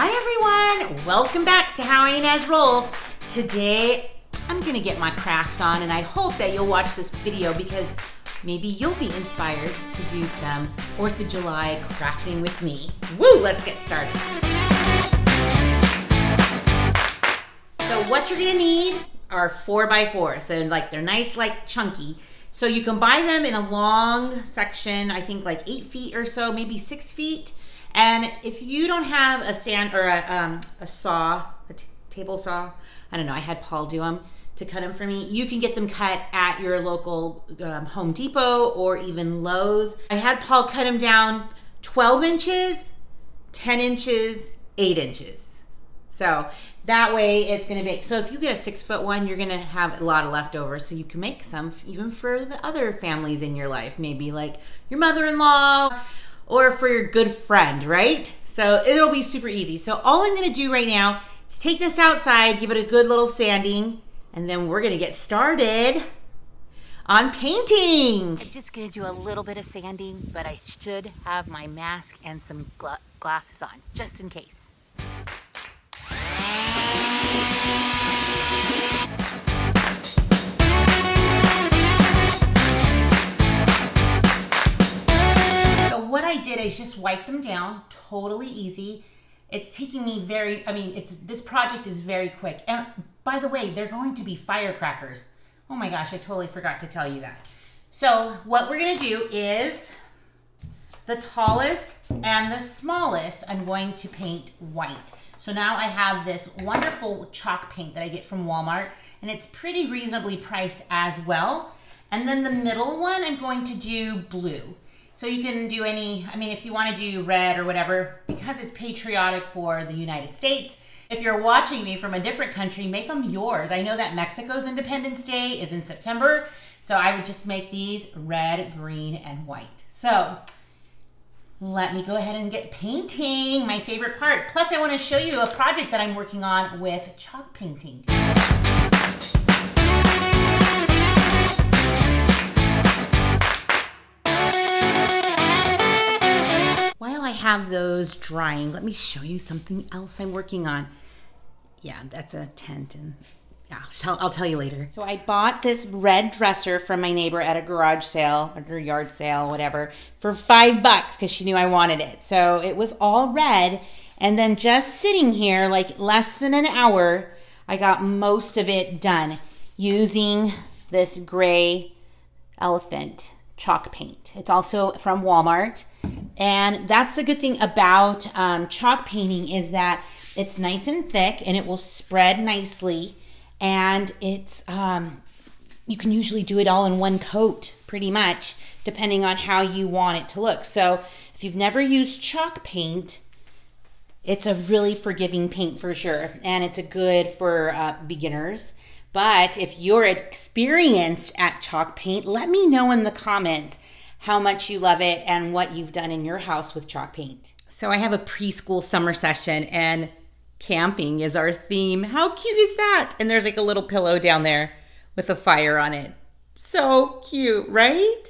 Hi everyone, welcome back to How Ines Rolls. Today I'm gonna get my craft on and I hope that you'll watch this video because maybe you'll be inspired to do some 4th of July crafting with me. Woo, let's get started. So what you're gonna need are 4x4. So like they're nice, like chunky. So you can buy them in a long section, I think like 8 feet or so, maybe 6 feet. And if you don't have a sand or a saw, table saw, I don't know, I had Paul do them to cut them for me. You can get them cut at your local Home Depot or even Lowe's. I had Paul cut them down 12 inches, 10 inches, 8 inches. So that way it's gonna be, so if you get a 6-foot one, you're gonna have a lot of leftovers. So you can make some even for the other families in your life, maybe like your mother-in-law, or for your good friend, right? So it'll be super easy. So all I'm gonna do right now is take this outside, give it a good little sanding, and then we're gonna get started on painting. I'm just gonna do a little bit of sanding, but I should have my mask and some glasses on, just in case. What I did is just wiped them down, totally easy. It's taking me this project is very quick. And by the way, they're going to be firecrackers. Oh my gosh, I totally forgot to tell you that. So what we're gonna do is the tallest and the smallest, I'm going to paint white. So now I have this wonderful chalk paint that I get from Walmart, and it's pretty reasonably priced as well. And then the middle one, I'm going to do blue. So you can do any, if you want to do red or whatever, because it's patriotic for the United States. If you're watching me from a different country, make them yours. I know that Mexico's Independence Day is in September, so I would just make these red, green, and white. So let me go ahead and get painting, my favorite part. Plus I want to show you a project that I'm working on with chalk painting. While I have those drying, let me show you something else I'm working on. Yeah, that's a tent, and yeah, I'll tell you later. So I bought this red dresser from my neighbor at a garage sale, or yard sale, whatever, for $5 because she knew I wanted it. So it was all red, and then just sitting here, like less than an hour, I got most of it done using this gray elephant chalk paint. It's also from Walmart. And that's the good thing about chalk painting is that it's nice and thick and it will spread nicely. And it's, you can usually do it all in one coat pretty much, depending on how you want it to look. So if you've never used chalk paint, it's a really forgiving paint for sure. And it's a good for beginners. But if you're experienced at chalk paint, let me know in the comments how much you love it and what you've done in your house with chalk paint. So I have a preschool summer session and camping is our theme. How cute is that? And there's like a little pillow down there with a fire on it. So cute, right?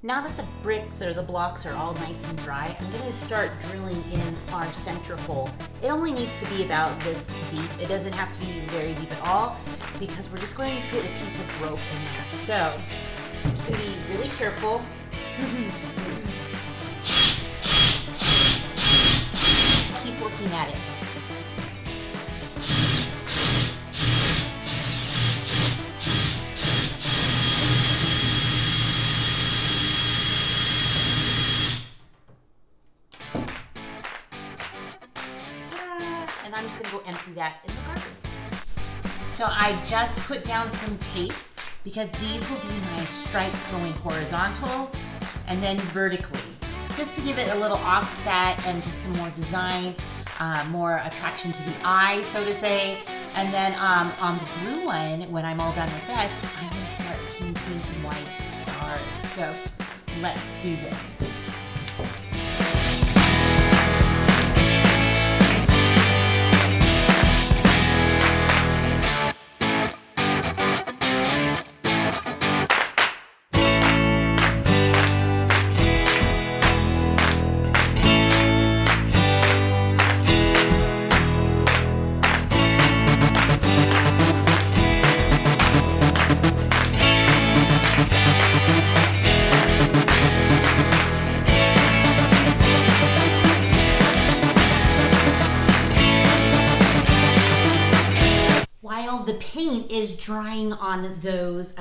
Now that the bricks or the blocks are all nice and dry, I'm gonna start drilling in our center hole. It only needs to be about this deep. It doesn't have to be very deep at all because we're just going to put a piece of rope in there. So I'm just gonna be really careful. Keep working at it. And I'm just gonna go empty that in the garbage. So I just put down some tape because these will be my stripes going horizontal and then vertically, just to give it a little offset and just some more design, more attraction to the eye, so to say. And then on the blue one, when I'm all done with this, I'm gonna start painting white stars. So let's do this. paint is drying on those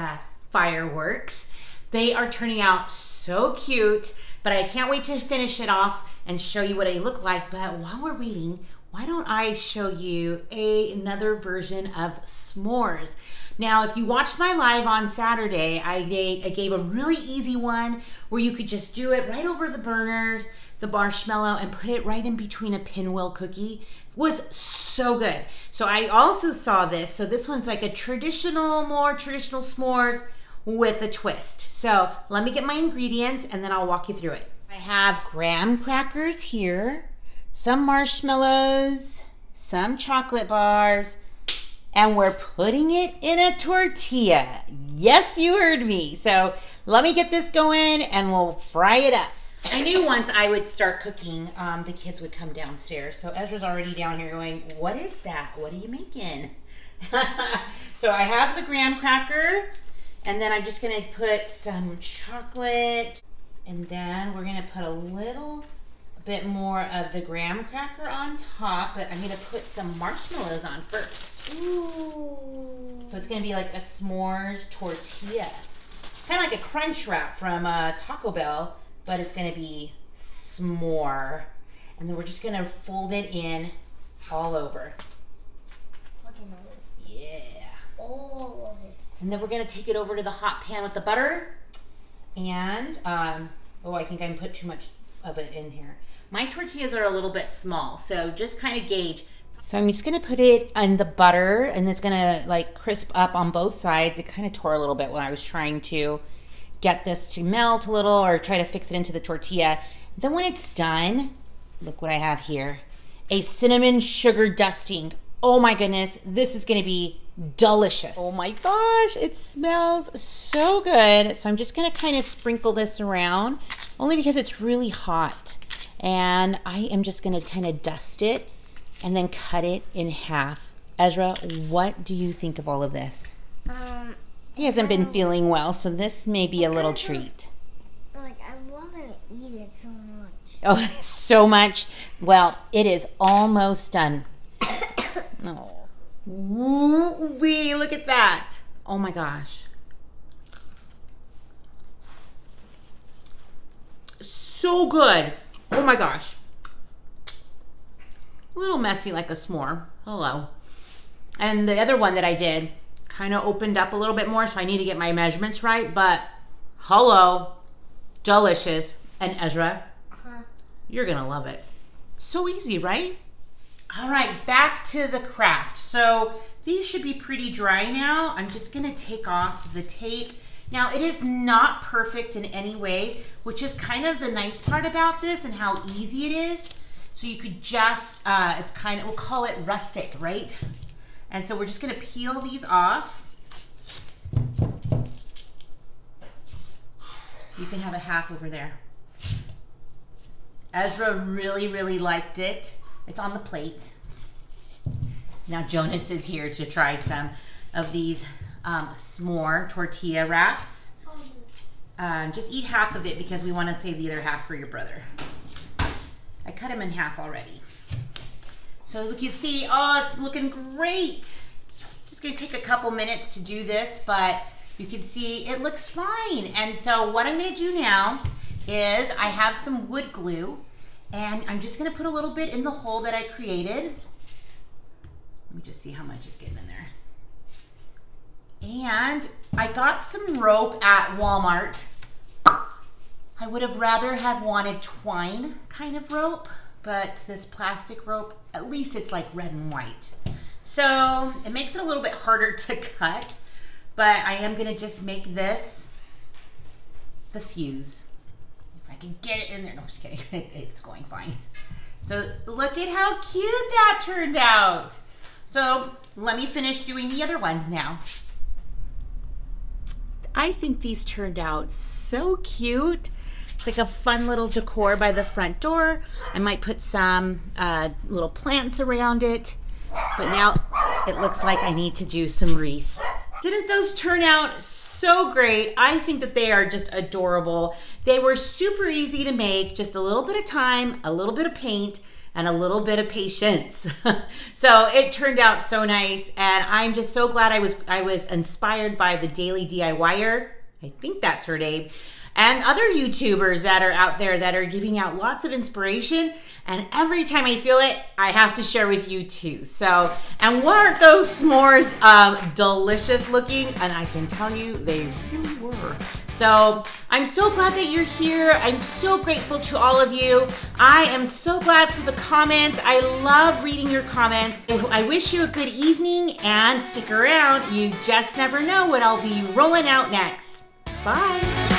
fireworks. They are turning out so cute, but I can't wait to finish it off and show you what they look like. But while we're waiting, why don't I show you another version of s'mores. Now, if you watched my live on Saturday, I gave a really easy one where you could just do it right over the burner, the marshmallow, and put it right in between a pinwheel cookie. It was so good. So I also saw this. So this one's like a more traditional s'mores with a twist. So let me get my ingredients and then I'll walk you through it. I have graham crackers here, some marshmallows, some chocolate bars, and we're putting it in a tortilla. Yes, you heard me. So let me get this going and we'll fry it up. I knew once I would start cooking, the kids would come downstairs. So Ezra's already down here going, what is that? What are you making? So I have the graham cracker, and then I'm just gonna put some chocolate, and then we're gonna put a little bit more of the graham cracker on top, but I'm gonna put some marshmallows on first. Ooh. So it's gonna be like a s'mores tortilla. Kind of like a crunch wrap from Taco Bell, but it's gonna be s'more. And then we're just gonna fold it in all over. Yeah. All of it. And then we're gonna take it over to the hot pan with the butter. And, oh, I think I put too much of it in here. My tortillas are a little bit small, so just kind of gauge. So I'm just gonna put it on the butter, and it's gonna like crisp up on both sides. It kind of tore a little bit when I was trying to get this to melt a little or try to fix it into the tortilla. Then when it's done, look what I have here. A cinnamon sugar dusting. Oh my goodness, this is gonna be delicious. Oh my gosh, it smells so good. So I'm just gonna kind of sprinkle this around, only because it's really hot. And I am just gonna kind of dust it and then cut it in half. Ezra, what do you think of all of this? He hasn't been feeling well, so this may be a little treat. Like, I want to eat it so much. Oh, so much? Well, it is almost done. Oh. Woo-wee, look at that. Oh my gosh. So good. Oh my gosh. A little messy like a s'more. Hello. And the other one that I did kind of opened up a little bit more, so I need to get my measurements right, but hello. Delicious. And Ezra, you're gonna love it. So easy, right? All right, back to the craft. So these should be pretty dry now. I'm just gonna take off the tape. Now, it is not perfect in any way, which is kind of the nice part about this and how easy it is. So you could just, it's kind of, we'll call it rustic, right? And so we're just gonna peel these off. You can have a half over there. Ezra really, really liked it. It's on the plate. Now Jonas is here to try some of these s'more tortilla wraps. Just eat half of it because we want to save the other half for your brother. I cut him in half already. So look, you see, oh, it's looking great. Just gonna take a couple minutes to do this, but you can see it looks fine. And so what I'm gonna do now is I have some wood glue, and I'm just gonna put a little bit in the hole that I created. Let me just see how much is getting in there. And I got some rope at Walmart. I would have rather have wanted twine kind of rope, but this plastic rope, at least it's like red and white. So it makes it a little bit harder to cut, but I am gonna just make this the fuse. If I can get it in there, no, I'm just kidding, it's going fine. So look at how cute that turned out. So let me finish doing the other ones now. I think these turned out so cute. It's like a fun little decor by the front door. I might put some little plants around it, but now it looks like I need to do some wreaths. Didn't those turn out so great? I think that they are just adorable. They were super easy to make, just a little bit of time, a little bit of paint, and a little bit of patience. So it turned out so nice, and I'm just so glad I was inspired by the Daily DIYer. I think that's her name. And other YouTubers that are out there that are giving out lots of inspiration. And every time I feel it, I have to share with you too. So, and weren't those s'mores delicious looking? And I can tell you, they really were. So I'm so glad that you're here. I'm so grateful to all of you. I am so glad for the comments. I love reading your comments. I wish you a good evening and stick around. You just never know what I'll be rolling out next. Bye.